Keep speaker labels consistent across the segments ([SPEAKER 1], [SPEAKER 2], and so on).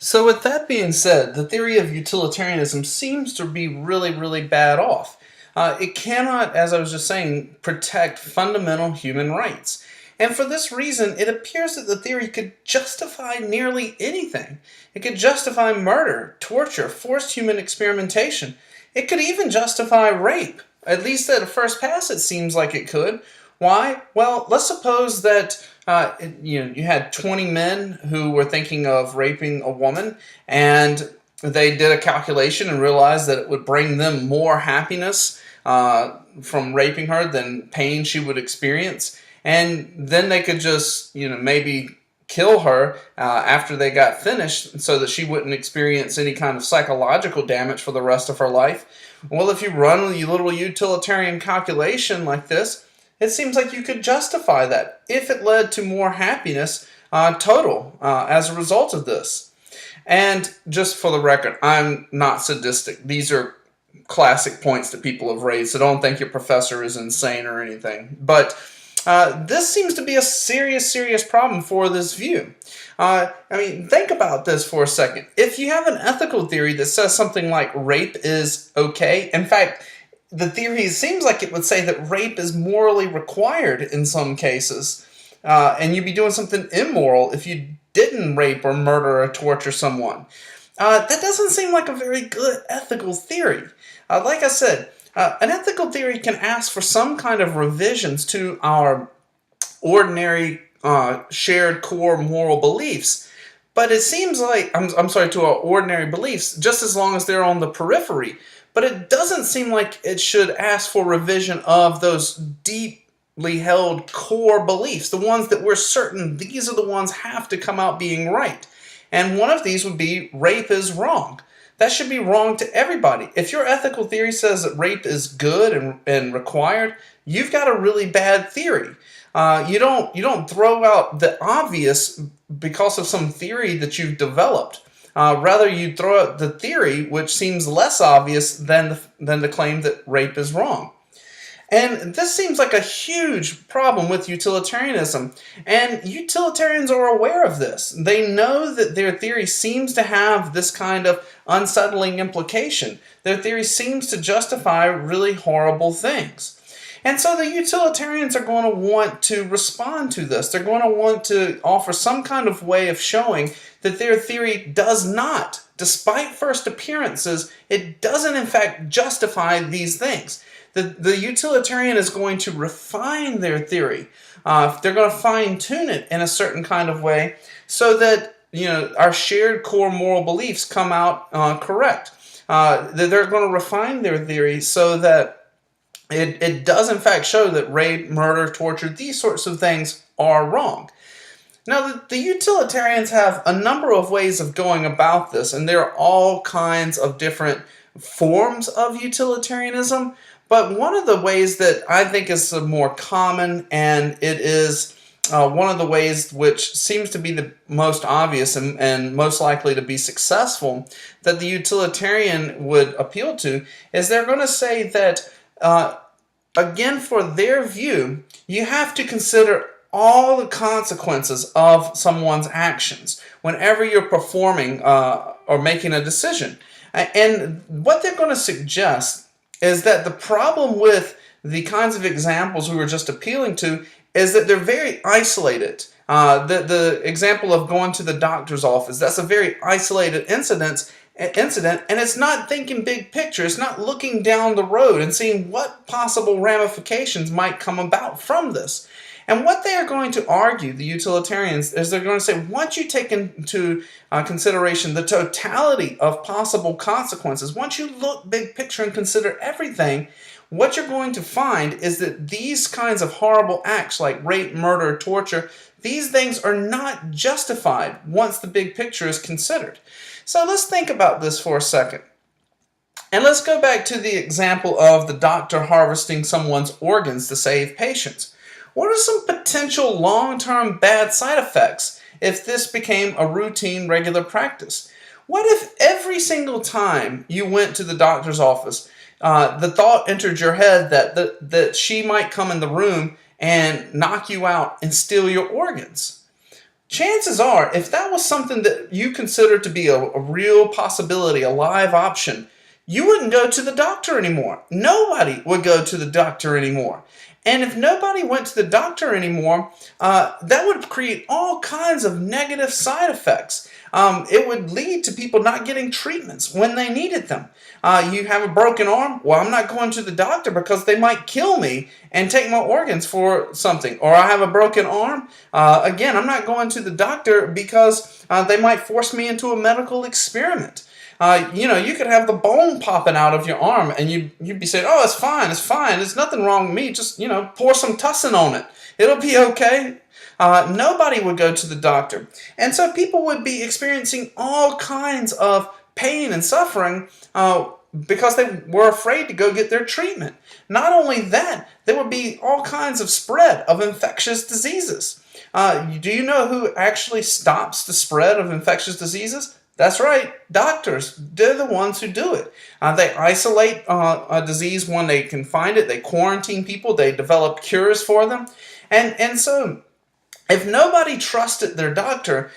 [SPEAKER 1] So with that being said, the theory of utilitarianism seems to be really, really bad off. It cannot, as I was just saying, protect fundamental human rights. And for this reason, it appears that the theory could justify nearly anything. It could justify murder, torture, forced human experimentation. It could even justify rape. At least at a first pass, it seems like it could. Why? Well, let's suppose that you had 20 men who were thinking of raping a woman, and they did a calculation and realized that it would bring them more happiness from raping her than pain she would experience. And then they could just, maybe kill her after they got finished so that she wouldn't experience any kind of psychological damage for the rest of her life. Well, if you run a little utilitarian calculation like this, it seems like you could justify that if it led to more happiness total as a result of this. And just for the record, I'm not sadistic. These are classic points that people have raised, so don't think your professor is insane or anything. But this seems to be a serious, serious problem for this view. Think about this for a second. If you have an ethical theory that says something like rape is okay, in fact, the theory seems like it would say that rape is morally required in some cases, and you'd be doing something immoral if you didn't rape or murder or torture someone. That doesn't seem like a very good ethical theory. Like I said, an ethical theory can ask for some kind of revisions to our ordinary shared core moral beliefs, but it seems like, I'm sorry, to our ordinary beliefs, just as long as they're on the periphery. But it doesn't seem like it should ask for revision of those deeply held core beliefs, the ones that we're certain these are the ones have to come out being right. And one of these would be rape is wrong. That should be wrong to everybody. If your ethical theory says that rape is good and required, you've got a really bad theory. You don't throw out the obvious because of some theory that you've developed. Rather, you throw out the theory which seems less obvious than the claim that rape is wrong. And this seems like a huge problem with utilitarianism. And utilitarians are aware of this. They know that their theory seems to have this kind of unsettling implication. Their theory seems to justify really horrible things. And so the utilitarians are going to want to respond to this. They're going to want to offer some kind of way of showing that their theory does not, despite first appearances, it doesn't in fact justify these things. The utilitarian is going to refine their theory. They're going to fine-tune it in a certain kind of way so that our shared core moral beliefs come out correct. They're going to refine their theory so that it does in fact show that rape, murder, torture, these sorts of things are wrong. Now, the utilitarians have a number of ways of going about this, and there are all kinds of different forms of utilitarianism, but one of the ways that I think is the more common, and it is one of the ways which seems to be the most obvious and most likely to be successful that the utilitarian would appeal to, is they're going to say that again, for their view, you have to consider all the consequences of someone's actions whenever you're performing or making a decision. And what they're going to suggest is that the problem with the kinds of examples we were just appealing to is that they're very isolated. The example of going to the doctor's office, that's a very isolated incident, and it's not thinking big picture. It's not looking down the road and seeing what possible ramifications might come about from this. And what they are going to argue, the utilitarians, is they're going to say, once you take into consideration the totality of possible consequences, once you look big picture and consider everything, what you're going to find is that these kinds of horrible acts like rape, murder, torture, these things are not justified once the big picture is considered. So let's think about this for a second. And let's go back to the example of the doctor harvesting someone's organs to save patients. What are some potential long-term bad side effects if this became a routine, regular practice? What if every single time you went to the doctor's office, the thought entered your head that she might come in the room and knock you out and steal your organs? Chances are, if that was something that you considered to be a real possibility, a live option, you wouldn't go to the doctor anymore. Nobody would go to the doctor anymore. And if nobody went to the doctor anymore, that would create all kinds of negative side effects. It would lead to people not getting treatments when they needed them. You have a broken arm? Well, I'm not going to the doctor because they might kill me and take my organs for something. Or I have a broken arm? Again, I'm not going to the doctor because they might force me into a medical experiment. You could have the bone popping out of your arm and you'd be saying, oh, it's fine, there's nothing wrong with me, just, pour some tussin on it. It'll be okay. Nobody would go to the doctor. And so people would be experiencing all kinds of pain and suffering because they were afraid to go get their treatment. Not only that, there would be all kinds of spread of infectious diseases. Do you know who actually stops the spread of infectious diseases? That's right, doctors. They're the ones who do it. They isolate a disease when they can find it. They quarantine people. They develop cures for them. And so if nobody trusted their doctor,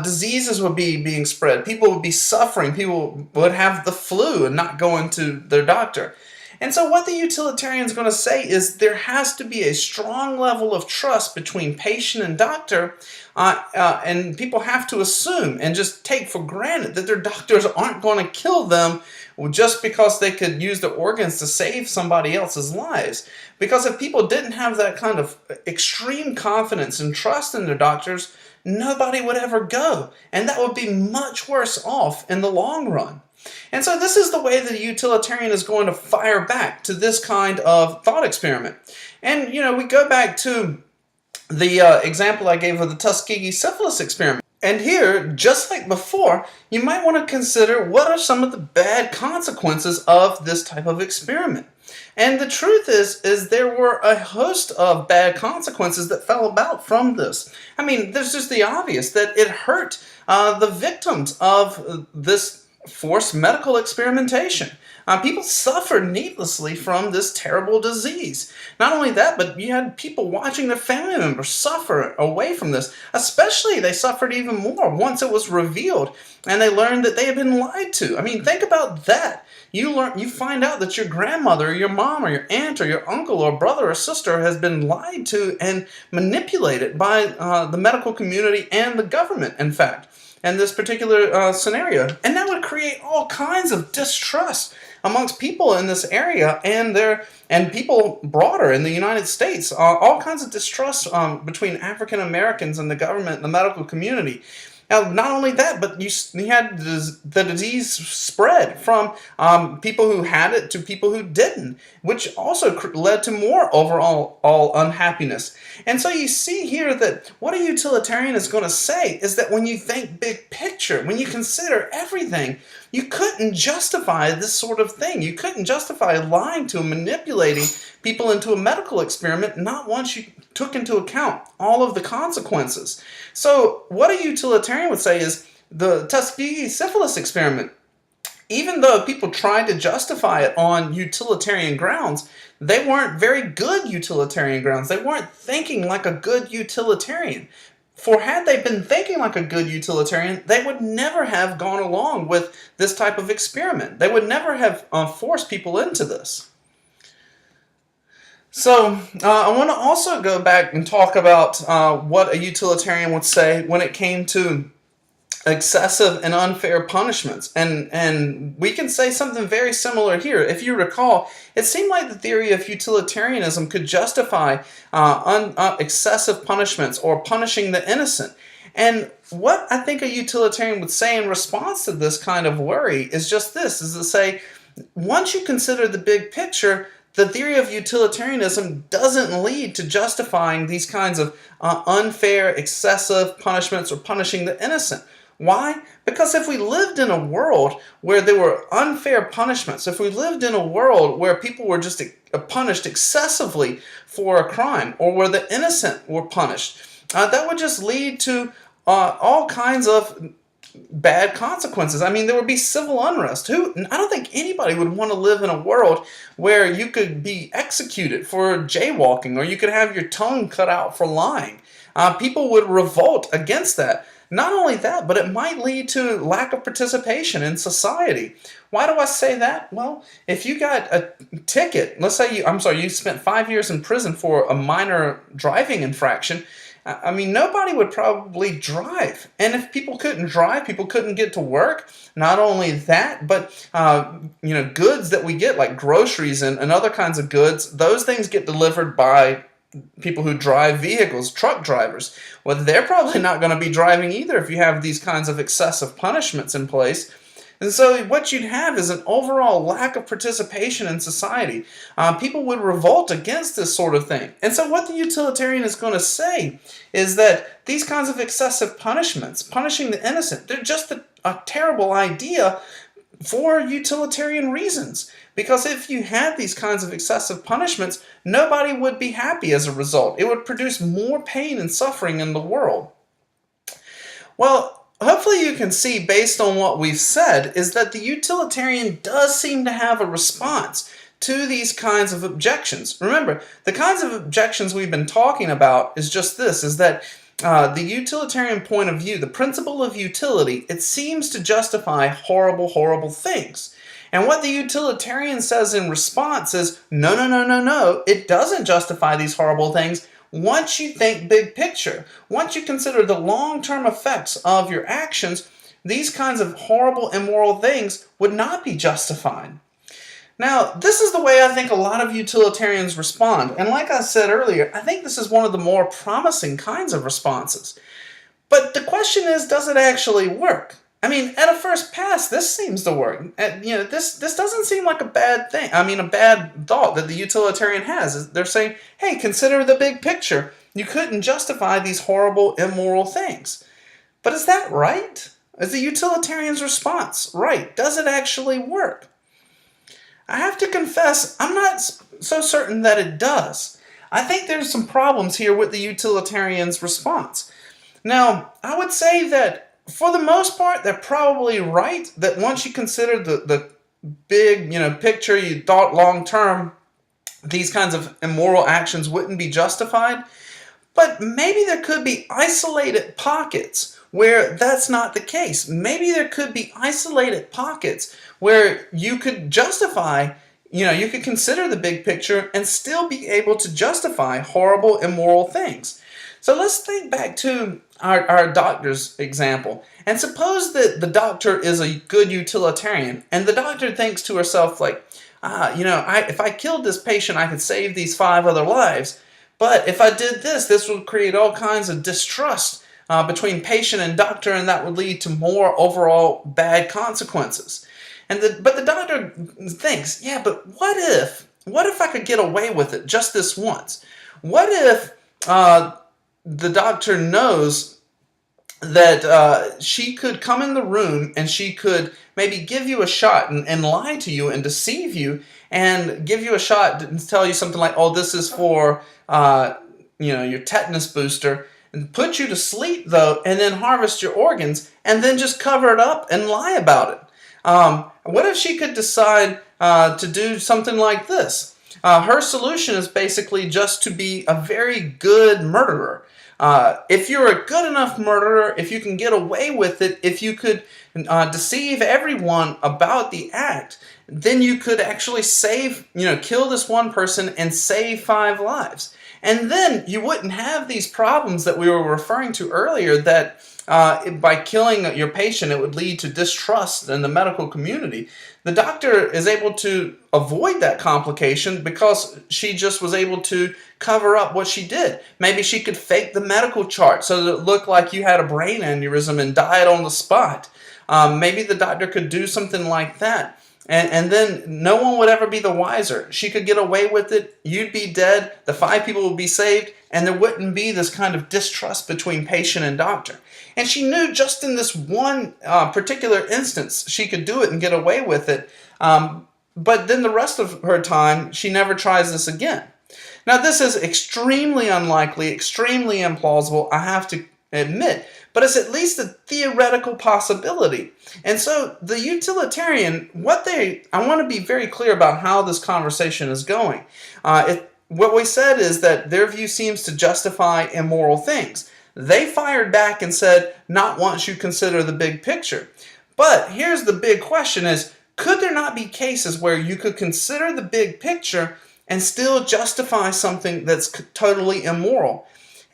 [SPEAKER 1] diseases would be being spread. People would be suffering. People would have the flu and not going to their doctor. And so what the utilitarian is going to say is there has to be a strong level of trust between patient and doctor, and people have to assume and just take for granted that their doctors aren't going to kill them just because they could use their organs to save somebody else's lives. Because if people didn't have that kind of extreme confidence and trust in their doctors, nobody would ever go. And that would be much worse off in the long run. And so this is the way the utilitarian is going to fire back to this kind of thought experiment. And, we go back to the example I gave of the Tuskegee syphilis experiment. And here, just like before, you might want to consider what are some of the bad consequences of this type of experiment. And the truth is there were a host of bad consequences that fell about from this. I mean, there's just the obvious that it hurt the victims of this forced medical experimentation. People suffered needlessly from this terrible disease. Not only that, but you had people watching their family members suffer away from this. Especially, they suffered even more once it was revealed and they learned that they had been lied to. I mean, think about that. You find out that your grandmother or your mom or your aunt or your uncle or brother or sister has been lied to and manipulated by the medical community and the government, in fact, in this particular scenario. And that would create all kinds of distrust amongst people in this area and people broader in the United States. All kinds of distrust between African Americans and the government and the medical community. Now, not only that, but you had the disease spread from people who had it to people who didn't, which also led to more overall unhappiness. And so you see here that what a utilitarian is going to say is that when you think big picture, when you consider everything, you couldn't justify this sort of thing. You couldn't justify lying to and manipulating people into a medical experiment, not once you took into account all of the consequences. So what a utilitarian would say is the Tuskegee syphilis experiment, even though people tried to justify it on utilitarian grounds, they weren't very good utilitarian grounds. They weren't thinking like a good utilitarian. For had they been thinking like a good utilitarian, they would never have gone along with this type of experiment. They would never have forced people into this. So I want to also go back and talk about what a utilitarian would say when it came to excessive and unfair punishments. And we can say something very similar here. If you recall, it seemed like the theory of utilitarianism could justify excessive punishments or punishing the innocent. And what I think a utilitarian would say in response to this kind of worry is just this, is to say, once you consider the big picture, the theory of utilitarianism doesn't lead to justifying these kinds of unfair, excessive punishments or punishing the innocent. Why? Because if we lived in a world where there were unfair punishments, if we lived in a world where people were just punished excessively for a crime, or where the innocent were punished, that would just lead to all kinds of bad consequences. I mean, there would be civil unrest. I don't think anybody would want to live in a world where you could be executed for jaywalking, or you could have your tongue cut out for lying. People would revolt against that. Not only that, but it might lead to lack of participation in society. Why do I say that? Well, if you got a ticket, let's say you spent 5 years in prison for a minor driving infraction. I mean, nobody would probably drive. And if people couldn't drive, people couldn't get to work. Not only that, but goods that we get, like groceries and other kinds of goods, those things get delivered by people who drive vehicles, truck drivers. Well, they're probably not going to be driving either if you have these kinds of excessive punishments in place. And so what you'd have is an overall lack of participation in society. People would revolt against this sort of thing. And so what the utilitarian is going to say is that these kinds of excessive punishments, punishing the innocent, they're just a terrible idea for utilitarian reasons. Because if you had these kinds of excessive punishments, nobody would be happy as a result. It would produce more pain and suffering in the world. Well, hopefully you can see, based on what we've said, is that the utilitarian does seem to have a response to these kinds of objections. Remember, the kinds of objections we've been talking about is just this, is that the utilitarian point of view, the principle of utility, it seems to justify horrible, horrible things. And what the utilitarian says in response is, no, no, no, no, no, it doesn't justify these horrible things once you think big picture. Once you consider the long-term effects of your actions, these kinds of horrible, immoral things would not be justified. Now, this is the way I think a lot of utilitarians respond. And like I said earlier, I think this is one of the more promising kinds of responses. But the question is, does it actually work? I mean, at a first pass, this seems to work. This doesn't seem like a bad thing. I mean, a bad thought that the utilitarian has. They're saying, hey, consider the big picture. You couldn't justify these horrible, immoral things. But is that right? Is the utilitarian's response right? Does it actually work? I have to confess, I'm not so certain that it does. I think there's some problems here with the utilitarian's response. Now, I would say that for the most part, they're probably right, that once you consider the big, picture, you thought long term, these kinds of immoral actions wouldn't be justified. But maybe there could be isolated pockets where that's not the case. Maybe there could be isolated pockets where you could justify, you could consider the big picture and still be able to justify horrible, immoral things. So let's think back to our doctor's example. And suppose that the doctor is a good utilitarian, and the doctor thinks to herself, like, if I killed this patient, I could save these 5 other lives. But if I did this would create all kinds of distrust between patient and doctor, and that would lead to more overall bad consequences. But the doctor thinks, yeah, but what if I could get away with it just this once? What if the doctor knows that she could come in the room and she could maybe give you a shot and lie to you and deceive you and give you a shot and tell you something like, oh, this is for your tetanus booster, and put you to sleep, though, and then harvest your organs and then just cover it up and lie about it. What if she could decide to do something like this? Her solution is basically just to be a very good murderer. If you're a good enough murderer, if you can get away with it, if you could deceive everyone about the act, then you could actually kill this one person and save 5 lives. And then you wouldn't have these problems that we were referring to earlier, that by killing your patient, it would lead to distrust in the medical community. The doctor is able to avoid that complication because she just was able to cover up what she did. Maybe she could fake the medical chart so that it looked like you had a brain aneurysm and died on the spot. Maybe the doctor could do something like that. And then no one would ever be the wiser. She could get away with it, you'd be dead, the 5 people would be saved, and there wouldn't be this kind of distrust between patient and doctor. And she knew just in this one particular instance she could do it and get away with it. But then the rest of her time, she never tries this again. Now, this is extremely unlikely, extremely implausible, I have to admit, but it's at least a theoretical possibility. And so the utilitarian, I want to be very clear about how this conversation is going. what we said is that their view seems to justify immoral things. They fired back and said, not once you consider the big picture. But here's the big question is, could there not be cases where you could consider the big picture and still justify something that's totally immoral?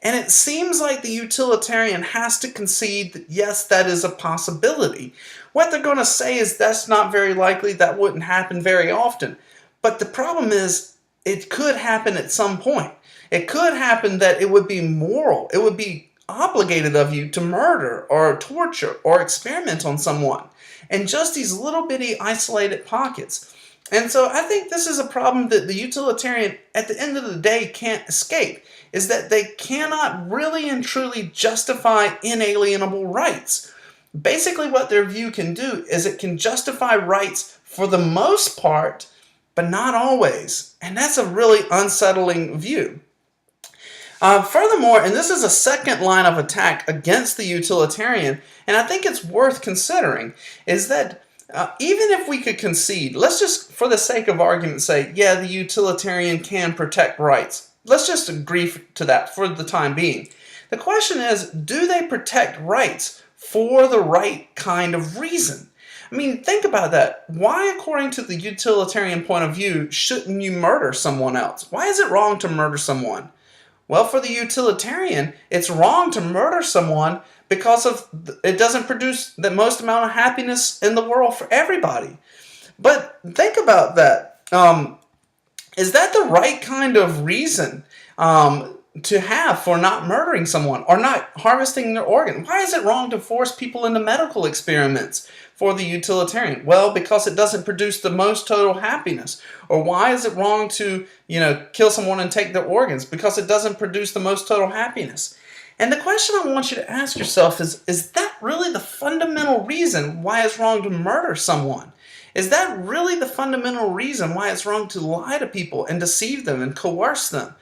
[SPEAKER 1] And it seems like the utilitarian has to concede that yes, that is a possibility. What they're going to say is that's not very likely, that wouldn't happen very often. But the problem is, it could happen at some point. It could happen that it would be moral. It would be obligated of you to murder or torture or experiment on someone. And just these little bitty isolated pockets. And so I think this is a problem that the utilitarian at the end of the day can't escape, is that they cannot really and truly justify inalienable rights. Basically what their view can do is it can justify rights for the most part, but not always. And that's a really unsettling view. Furthermore, and this is a second line of attack against the utilitarian, and I think it's worth considering, is that even if we could concede, let's just, for the sake of argument, say, yeah, the utilitarian can protect rights. Let's just agree to that for the time being. The question is, do they protect rights for the right kind of reason? I mean, think about that. Why, according to the utilitarian point of view, shouldn't you murder someone else? Why is it wrong to murder someone? Well, for the utilitarian, it's wrong to murder someone because it doesn't produce the most amount of happiness in the world for everybody. But think about that. Is that the right kind of reason to have for not murdering someone or not harvesting their organ? Why is it wrong to force people into medical experiments for the utilitarian? Well, because it doesn't produce the most total happiness. Or why is it wrong to, kill someone and take their organs? Because it doesn't produce the most total happiness. And the question I want you to ask yourself is that really the fundamental reason why it's wrong to murder someone? Is that really the fundamental reason why it's wrong to lie to people and deceive them and coerce them?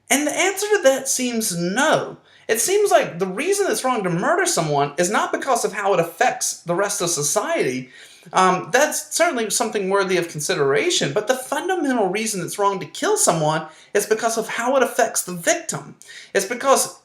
[SPEAKER 1] And the answer to that seems no. It seems like the reason it's wrong to murder someone is not because of how it affects the rest of society. That's certainly something worthy of consideration, but the fundamental reason it's wrong to kill someone is because of how it affects the victim. It's because,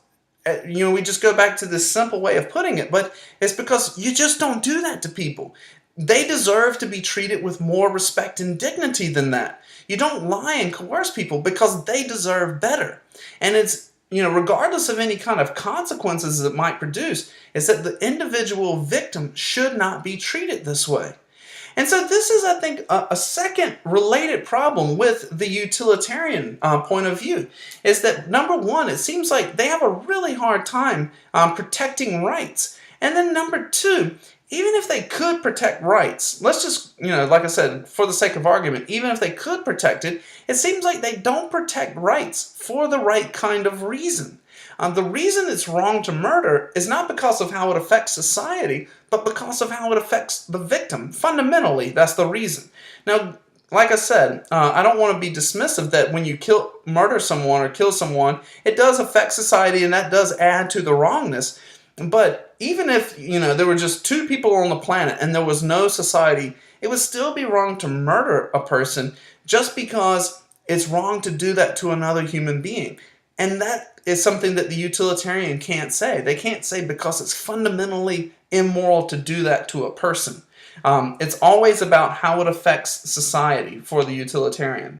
[SPEAKER 1] we just go back to this simple way of putting it, but it's because you just don't do that to people. They deserve to be treated with more respect and dignity than that. You don't lie and coerce people because they deserve better. And it's, regardless of any kind of consequences it might produce, is that the individual victim should not be treated this way. And so this is, I think, a second related problem with the utilitarian point of view, is that, number one, it seems like they have a really hard time protecting rights. And then number two, even if they could protect rights, let's just, like I said, for the sake of argument, even if they could protect it, it seems like they don't protect rights for the right kind of reason. The reason it's wrong to murder is not because of how it affects society, but because of how it affects the victim. Fundamentally, that's the reason. Now, like I said, I don't want to be dismissive that when you murder someone or kill someone, it does affect society and that does add to the wrongness. But even if, there were just two people on the planet and there was no society, it would still be wrong to murder a person just because it's wrong to do that to another human being. And that is something that the utilitarian can't say. They can't say because it's fundamentally immoral to do that to a person. It's always about how it affects society for the utilitarian.